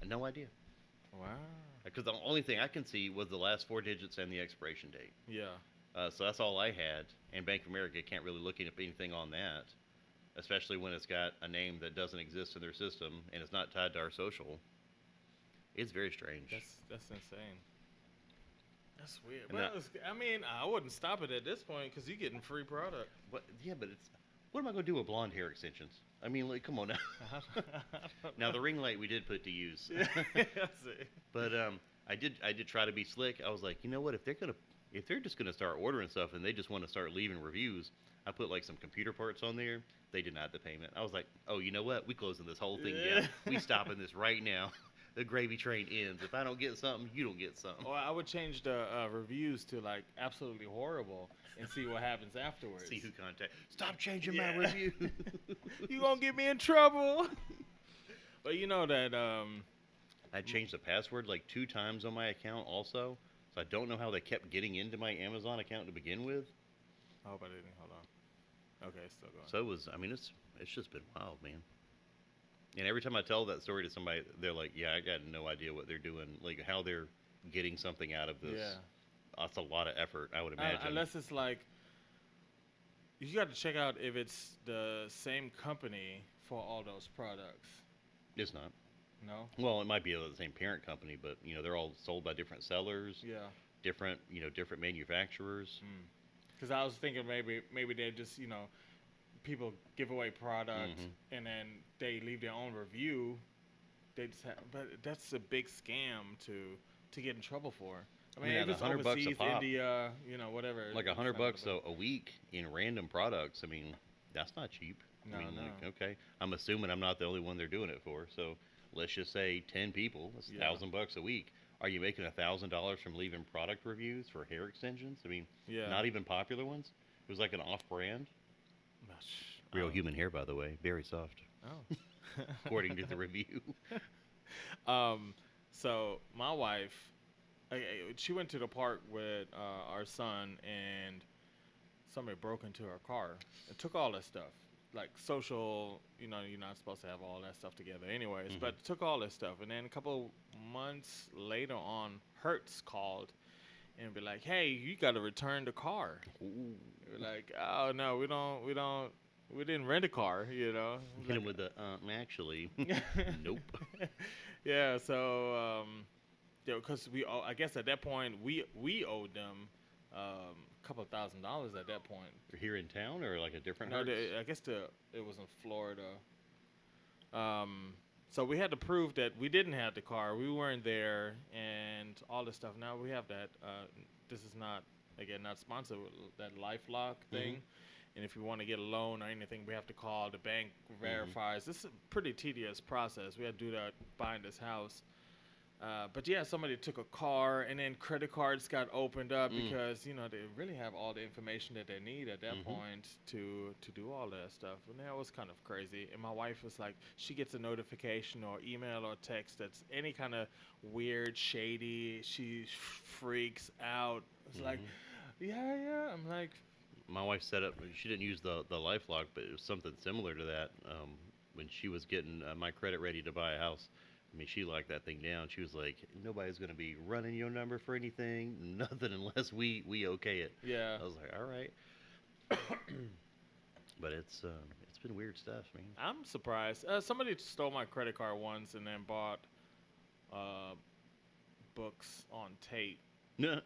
S1: No idea.
S2: Wow.
S1: Because the only thing I can see was the last four digits and the expiration date.
S2: Yeah.
S1: So that's all I had. And Bank of America can't really look at anything on that, especially when it's got a name that doesn't exist in their system and it's not tied to our social. It's very strange.
S2: That's insane. That's weird.
S1: And
S2: Well,
S1: that-
S2: I mean, I wouldn't stop it at this point because you're getting free product.
S1: But yeah, but it's what am I going to do with blonde hair extensions? I mean, like, come on now. Now the ring light we did put to use.
S2: Yeah, that's it.
S1: But I did try to be slick. I was like, you know what? If they're just gonna start ordering stuff and they just want to start leaving reviews, I put like some computer parts on there. They denied the payment. I was like, oh, you know what? We closing this whole thing
S2: Yeah.
S1: down. We stopping this right now. The gravy train ends. If I don't get something, you don't get something.
S2: Or I would change the reviews to like absolutely horrible and see what happens afterwards.
S1: See who contact. Stop changing my
S2: Yeah.
S1: review.
S2: You gonna get me in trouble? But you know that
S1: I changed the password like 2 times on my account also. So I don't know how they kept getting into my Amazon account to begin with.
S2: I hope I didn't. Hold on. Okay, it's still going.
S1: So it was. I mean, it's just been wild, man. And every time I tell that story to somebody, they're like, "Yeah, I got no idea what they're doing, like how they're getting something out of this."
S2: Yeah.
S1: That's a lot of effort, I would imagine.
S2: Unless it's like, you got to check out if it's the same company for all those products.
S1: It's not.
S2: No.
S1: Well, it might be the same parent company, but they're all sold by different sellers,
S2: Yeah.
S1: different manufacturers.
S2: Because I was thinking maybe they just people give away product
S1: Mhm.
S2: and then they leave their own review. They just but that's a big scam to get in trouble for. I mean,
S1: Yeah,
S2: if
S1: the
S2: it's
S1: $100 a
S2: overseas,
S1: pop.
S2: India, whatever.
S1: Like
S2: it's
S1: $100
S2: not
S1: a week in random products. I mean, that's not cheap.
S2: No,
S1: I mean,
S2: no.
S1: like, okay, I'm assuming I'm not the only one they're doing it for. So let's just say 10 people. That's
S2: Yeah.
S1: $1,000 a week. Are you making $1,000 from leaving product reviews for hair extensions? I mean,
S2: Yeah.
S1: not even popular ones. It was like an off-brand.
S2: Gosh.
S1: Real
S2: Oh.
S1: human hair, by the way, very soft.
S2: Oh.
S1: according to the review.
S2: um, so my wife, she went to the park with our son, and somebody broke into her car and took all that stuff. Like social, you're not supposed to have all that stuff together, anyways.
S1: Hmm.
S2: But took all this stuff, and then a couple months later on, Hertz called and be like, "Hey, you got to return the car."
S1: Ooh.
S2: We're like, "Oh no, we didn't rent a car,
S1: Hit him with the actually,
S2: Like,
S1: nope.
S2: yeah, so because I guess at that point we owed them a couple of $1,000 at that point.
S1: Here in town or like a different
S2: No,
S1: Hertz?
S2: I guess it was in Florida. So we had to prove that we didn't have the car, we weren't there, and all this stuff. Now we have that. This is not, again, not sponsored, that LifeLock thing.
S1: Mhm.
S2: And if you want to get a loan or anything, we have to call the bank, verifies. This is a pretty tedious process. We had to do that buying this house. But yeah, somebody took a car, and then credit cards got opened up because they really have all the information that they need at that point to do all that stuff. And that was kind of crazy. And my wife was like, she gets a notification or email or text that's any kind of weird, shady. She freaks out. It's like,
S1: Mhm.
S2: yeah. I'm like,
S1: My wife set up. She didn't use the LifeLock, but it was something similar to that. When she was getting my credit ready to buy a house, I mean, she locked that thing down. She was like, "Nobody's gonna be running your number for anything, nothing unless we okay it."
S2: yeah.
S1: I was like, "All right," but it's been weird stuff, man.
S2: I'm surprised. Somebody stole my credit card once and then bought uh, books on tape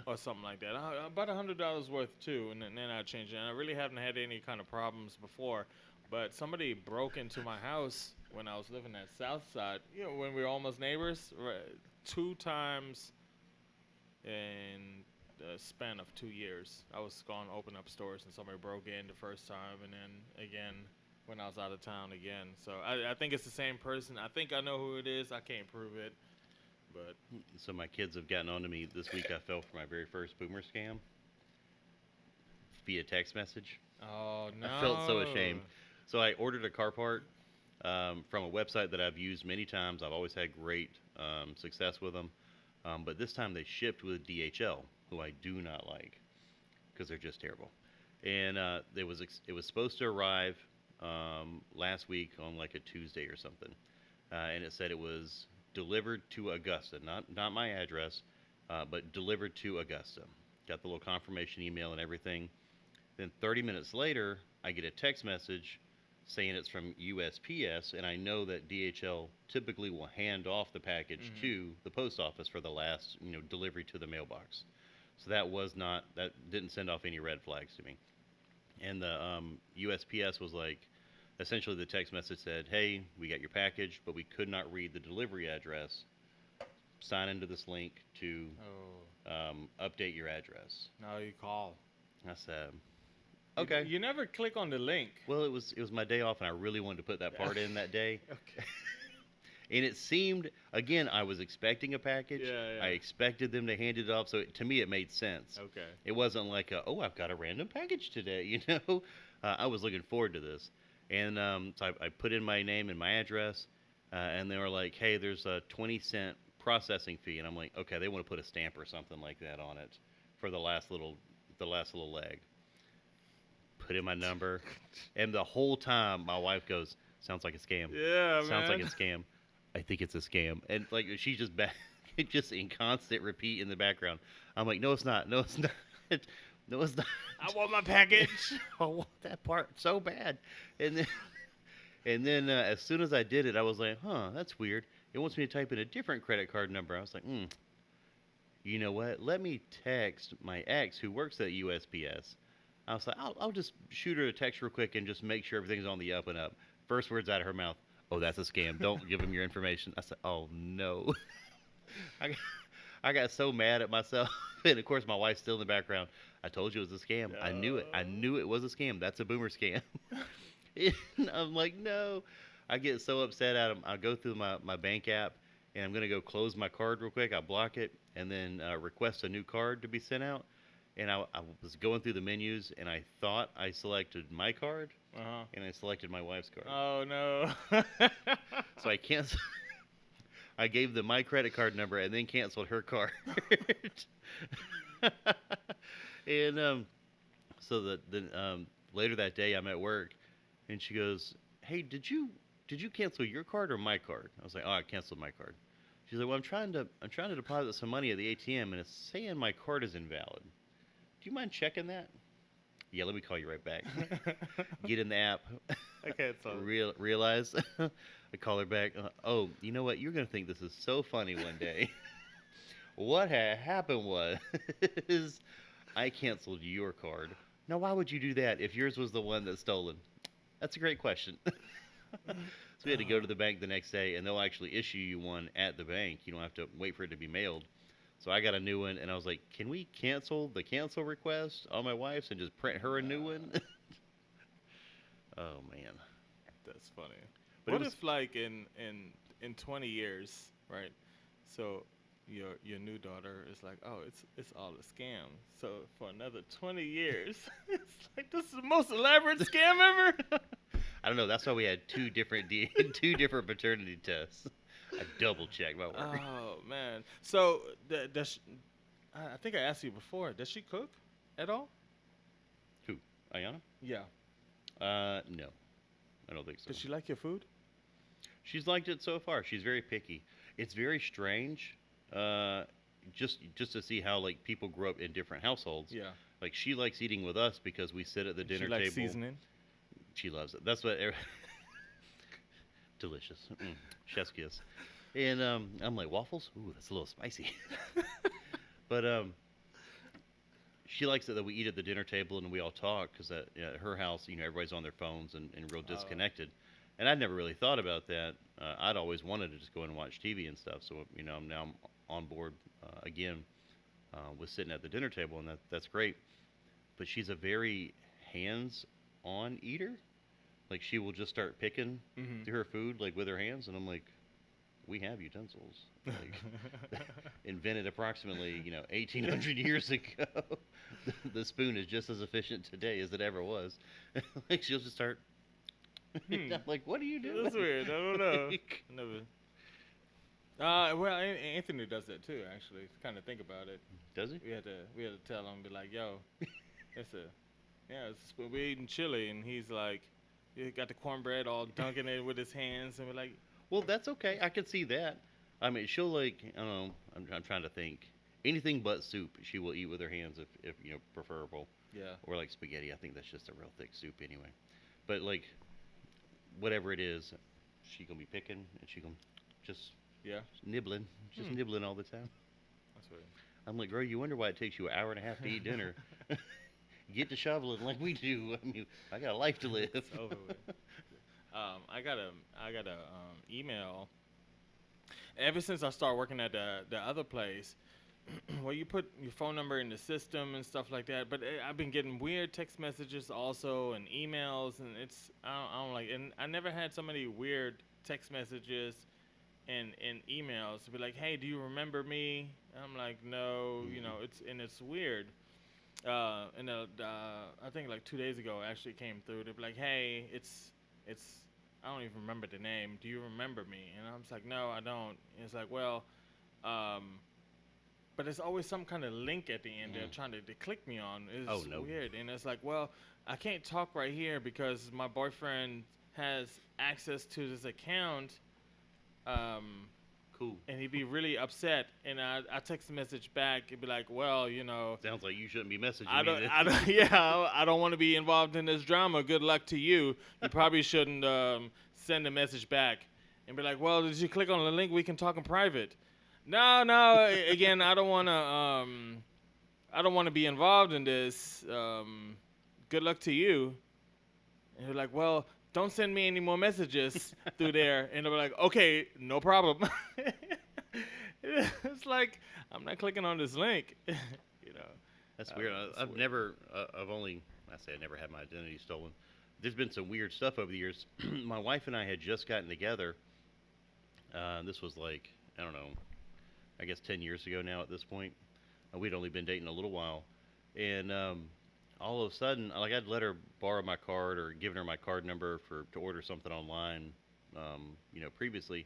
S2: or something like that. About $100 worth too, and then I changed it. And I really haven't had any kind of problems before, but somebody broke into my house when I was living at South Side. When we were almost neighbors, right, 2 times in the span of 2 years. I was going to open up stores, and somebody broke in the first time, and then again when I was out of town again. So I think it's the same person. I think I know who it is. I can't prove it, but
S1: So my kids have gotten on to me this week. I fell for my very first boomer scam via text message.
S2: oh no.
S1: I felt so ashamed. So I ordered a car part from a website that I've used many times. I've always had great success with them. But this time they shipped with DHL, who I do not like because they're just terrible. And it was supposed to arrive last week on like a Tuesday or something, and it said it was delivered to Augusta, not my address, but delivered to Augusta. Got the little confirmation email and everything. Then 30 minutes later, I get a text message saying it's from USPS, and I know that DHL typically will hand off the package to the post office for the last, delivery to the mailbox. So that didn't send off any red flags to me. And the USPS was like, essentially the text message said, "Hey, we got your package, but we could not read the delivery address. Sign into this link to
S2: Oh,
S1: update your address."
S2: now you call.
S1: I said,
S2: You-
S1: "Okay."
S2: You, never click on the link.
S1: Well, it was my day off, and I really wanted to put that part in that day.
S2: Okay.
S1: And it seemed, again, I was expecting a package.
S2: Yeah, yeah.
S1: I expected them to hand it off, so to me it made sense.
S2: Okay.
S1: It wasn't like, I've got a random package today, you know? I was looking forward to this. And so I put in my name and my address, and they were like, "Hey, there's a 20-cent processing fee." And I'm like, okay, they want to put a stamp or something like that on it for the last little leg. Put in my number, and the whole time my wife goes, "Sounds like a scam.
S2: Yeah,
S1: Sounds
S2: man.
S1: like a scam. I think it's a scam." And like she's just back, just in constant repeat in the background. I'm like, "No, it's not. No, it's not. No, it's not."
S2: I want my package.
S1: I want that part so bad. And then, as soon as I did it, I was like, "Huh, that's weird. It wants me to type in a different credit card number." I was like, "You know what? Let me text my ex who works at USPS." I was like, I'll just shoot her a text real quick and just make sure everything's on the up and up. First words out of her mouth, "Oh, that's a scam. Don't give him your information." I said, "Oh, no." I got, I got so mad at myself. And, of course, my wife's still in the background. "I told you it was a scam. I knew it. I knew it was a scam. That's a boomer scam." And I'm like, no. I get so upset at him. I go through my bank app, and I'm going to go close my card real quick. I block it and then request a new card to be sent out. and I was going through the menus, and I thought I selected my card,
S2: Uh-huh.
S1: and I selected my wife's card.
S2: Oh no.
S1: So I canceled. I gave them my credit card number and then canceled her card. And so later that day, I'm at work, and she goes, "Hey, did you cancel your card or my card?" I was like, "Oh, I canceled my card." She's like, "Well, I'm trying to deposit some money at the ATM, and it's saying my card is invalid. Do you mind checking that?" Yeah, let me call you right back. Get in the app.
S2: I canceled.
S1: Realize. I call her back. Oh, you know what? You're gonna think this is so funny one day. What had happened was I canceled your card. Now, why would you do that if yours was the one that's stolen? That's a great question. So we had to go to the bank the next day, and they'll actually issue you one at the bank. You don't have to wait for it to be mailed. So I got a new one, and I was like, "Can we cancel the cancel request on my wife's and just print her a new one?" Oh man,
S2: That's funny.
S1: but it
S2: What
S1: was
S2: if like in 20 years, right? So your new daughter is like, "Oh, it's all a scam." So for another 20 years, it's like this is the most elaborate scam ever.
S1: I don't know. That's why we had two different paternity tests. I double checked my work.
S2: Oh man. So does I think I asked you before. Does she cook at all?
S1: Who? Ayana?
S2: Yeah.
S1: No, I don't think so.
S2: Does she like your food?
S1: She's liked it so far. She's very picky. It's very strange. Uh, just to see how like people grow up in different households.
S2: Yeah.
S1: Like she likes eating with us because we sit at the dinner
S2: She likes
S1: table.
S2: seasoning.
S1: She loves it. That's what. Delicious. Chef's kiss. And I'm like, waffles? Ooh, that's a little spicy. But she likes it that we eat at the dinner table and we all talk because at her house, everybody's on their phones and real
S2: Oh.
S1: disconnected. And I'd never really thought about that. I'd always wanted to just go in and watch TV and stuff. So now I'm on board again with sitting at the dinner table, and that's great. But she's a very hands-on eater. Like she will just start picking
S2: Mhm.
S1: through her food like with her hands, and I'm like, we have utensils. Like invented approximately 1800 years ago. The spoon is just as efficient today as it ever was. Like she'll just start.
S2: Hmm.
S1: I'm like, what are you doing?
S2: That's weird. I don't know.
S1: Like,
S2: Never. Well, Anthony does that too. Actually, kind of think about it.
S1: does he?
S2: We had to tell him, be like, "Yo, it's a we're eating chili," and he's like, he got the cornbread all dunking it with his hands, and we're like,
S1: Well, that's okay. I could see that. I mean, she'll like I don't know. I'm trying to think. Anything but soup, she will eat with her hands if preferable,
S2: yeah,
S1: or like spaghetti. I think that's just a real thick soup anyway. But like whatever it is, she gonna be picking and she gonna just
S2: yeah,
S1: nibbling, just
S2: Hmm.
S1: nibbling all the time.
S2: that's weird.
S1: I'm like, girl, you wonder why it takes you an hour and a half to eat dinner. Get to shoveling like we do. I mean, I got a life to live.
S2: It's over with. I got a email. Ever since I started working at the other place, well, you put your phone number in the system and stuff like that. But I've been getting weird text messages also and emails, and I don't like. And I never had so many weird text messages and emails to be like, "Hey, do you remember me?" And I'm like, "No," it's weird. I think like 2 days ago, it actually came through. They'd be like, "Hey, it's I don't even remember the name. Do you remember me?" And I was like, "No, I don't." And it's like, "Well, but there's always some kind of link at the end they're trying to click me on. It's
S1: Oh, no.
S2: weird." And it's like, "Well, I can't talk right here because my boyfriend has access to this account."
S1: Cool.
S2: And he'd be really upset. And I text a message back. It'd be like, "Well,
S1: Sounds like you shouldn't be messaging
S2: I
S1: me.
S2: don't,
S1: then.
S2: I don't, yeah, I don't want to be involved in this drama. Good luck to you. You probably shouldn't send a message back and be like, "Well, did you click on the link? We can talk in private." No. Again, I don't want to. I don't want to be involved in this. Good luck to you. And you're like, "Well, don't send me any more messages through there." And they'll be like, "Okay, no problem." It's like I'm not clicking on this link.
S1: That's
S2: I
S1: weird.
S2: don't know, it's
S1: I've
S2: weird.
S1: never, I've only, I say I never had my identity stolen. There's been some weird stuff over the years. My wife and I had just gotten together. This was like, I don't know, I guess 10 years ago now at this point. We'd only been dating a little while. And all of a sudden, like I'd let her borrow my card or given her my card number for to order something online, previously,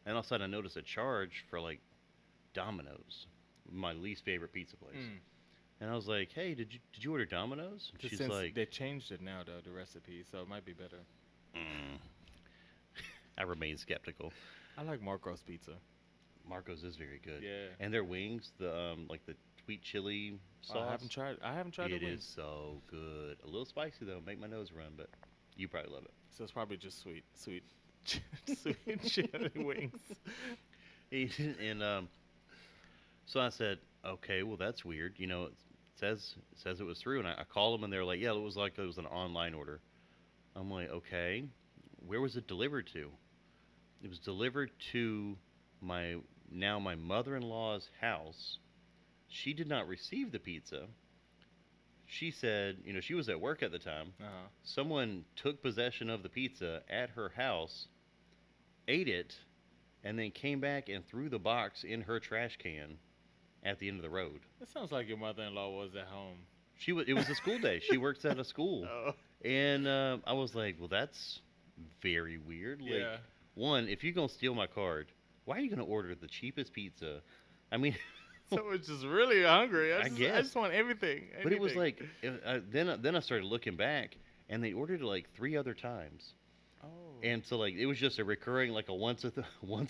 S1: and all of a sudden I noticed a charge for like Domino's, my least favorite pizza place.
S2: Mm.
S1: And I was like, "Hey, did you order Domino's?" And
S2: Just
S1: she's
S2: since
S1: like,
S2: they changed it now, though, the recipe, so it might be better.
S1: mm. I remain skeptical.
S2: I like Marco's pizza.
S1: Marco's is very good,
S2: Yeah.
S1: and their wings, the like the sweet chili
S2: Oh,
S1: sauce,
S2: I haven't tried
S1: it
S2: the
S1: is
S2: wings.
S1: so good. A little spicy though, make my nose run, but you probably love
S2: So it's probably just sweet, sweet chili wings.
S1: it. And so I said, okay, well that's weird. It says it was through, and I called them, and they're like, yeah, it was like it was an online order. I'm like, okay, where was it delivered to? It was delivered to my my mother-in-law's house. She did not receive the pizza. She said, she was at work at the time.
S2: Uh-huh.
S1: Someone took possession of the pizza at her house, ate it, and then came back and threw the box in her trash can at the end of the road.
S2: It sounds like your mother-in-law was at home.
S1: It was a school day. She works at a school,
S2: Oh.
S1: and I was like, well, that's very weird. Like,
S2: Yeah.
S1: one, if you're gonna steal my card, why are you gonna order the cheapest pizza? I mean,
S2: So it's just really hungry.
S1: I
S2: I
S1: guess.
S2: just want everything.
S1: but it was
S2: anything.
S1: like, then I started looking back, and they ordered it like 3 other times.
S2: Oh.
S1: And so like it was just a recurring like a once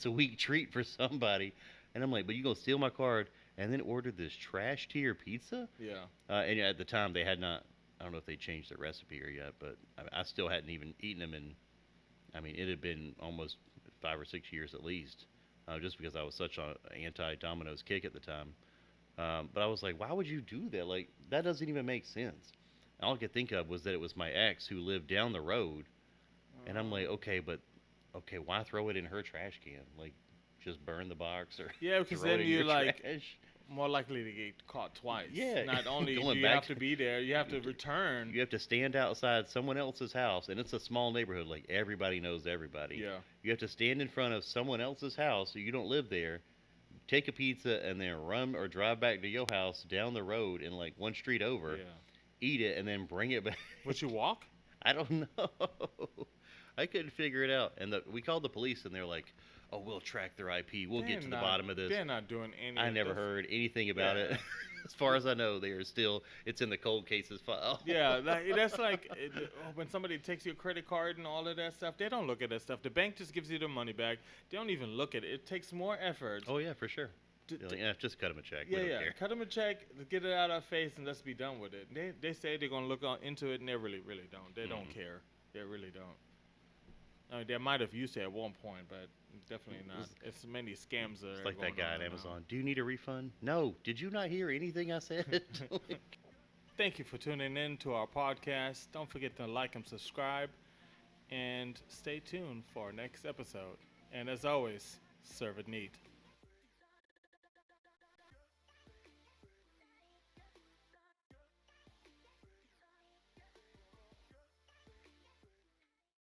S1: a week treat for somebody, and I'm like, but you gonna steal my card and then order this trash tier pizza?
S2: Yeah.
S1: And at the time they had not. I don't know if they changed the recipe or yet, but I still hadn't even eaten them in. I mean, it had been almost 5 or 6 years at least, just because I was such an anti Domino's kick at the time. But I was like, why would you do that? Like that doesn't even make sense. All I could think of was that it was my ex who lived down the road, and I'm like, okay, but okay, why throw it in her trash can? Like, just burn the box or
S2: Yeah, because
S1: throw it
S2: then
S1: in
S2: you're
S1: your
S2: like
S1: trash.
S2: more likely to get caught twice.
S1: Yeah,
S2: Not only do
S1: going
S2: you
S1: back
S2: have to be there, you have to return.
S1: You have to stand outside someone else's house, and it's a small neighborhood. Like everybody knows everybody.
S2: Yeah.
S1: You have to stand in front of someone else's house, so you don't live there. Take a pizza and then run or drive back to your house down the road and like one street over.
S2: Yeah.
S1: Eat it and then bring it back.
S2: Would you walk?
S1: I don't know. I couldn't figure it out. And we called the police, and they're like, "Oh, we'll track their IP. We'll get to the bottom of this."
S2: They're not doing any.
S1: I
S2: of
S1: never
S2: this.
S1: heard anything about
S2: Yeah.
S1: it. As far as I know, they are still. It's in the cold cases file.
S2: Yeah, that's like when somebody takes your credit card and all of that stuff. They don't look at that stuff. The bank just gives you the money back. They don't even look at it. It takes more effort.
S1: Oh yeah, for sure.
S2: to-
S1: They're
S2: to-
S1: like, yeah, just cut them a check.
S2: yeah,
S1: we don't
S2: yeah.
S1: care.
S2: Cut them a check, get it out of our face, and let's be done with it. They say they're gonna look into it, and they really don't. They don't
S1: Mhm.
S2: care. They really don't. I mean, they might have used it at one point, but definitely not. It's many scams that
S1: It's
S2: are
S1: like
S2: going
S1: that guy
S2: on
S1: at
S2: now.
S1: Amazon. Do you need a refund? No. Did you not hear anything I said?
S2: Thank you for tuning in to our podcast. Don't forget to like and subscribe, and stay tuned for our next episode. And as always, serve it neat.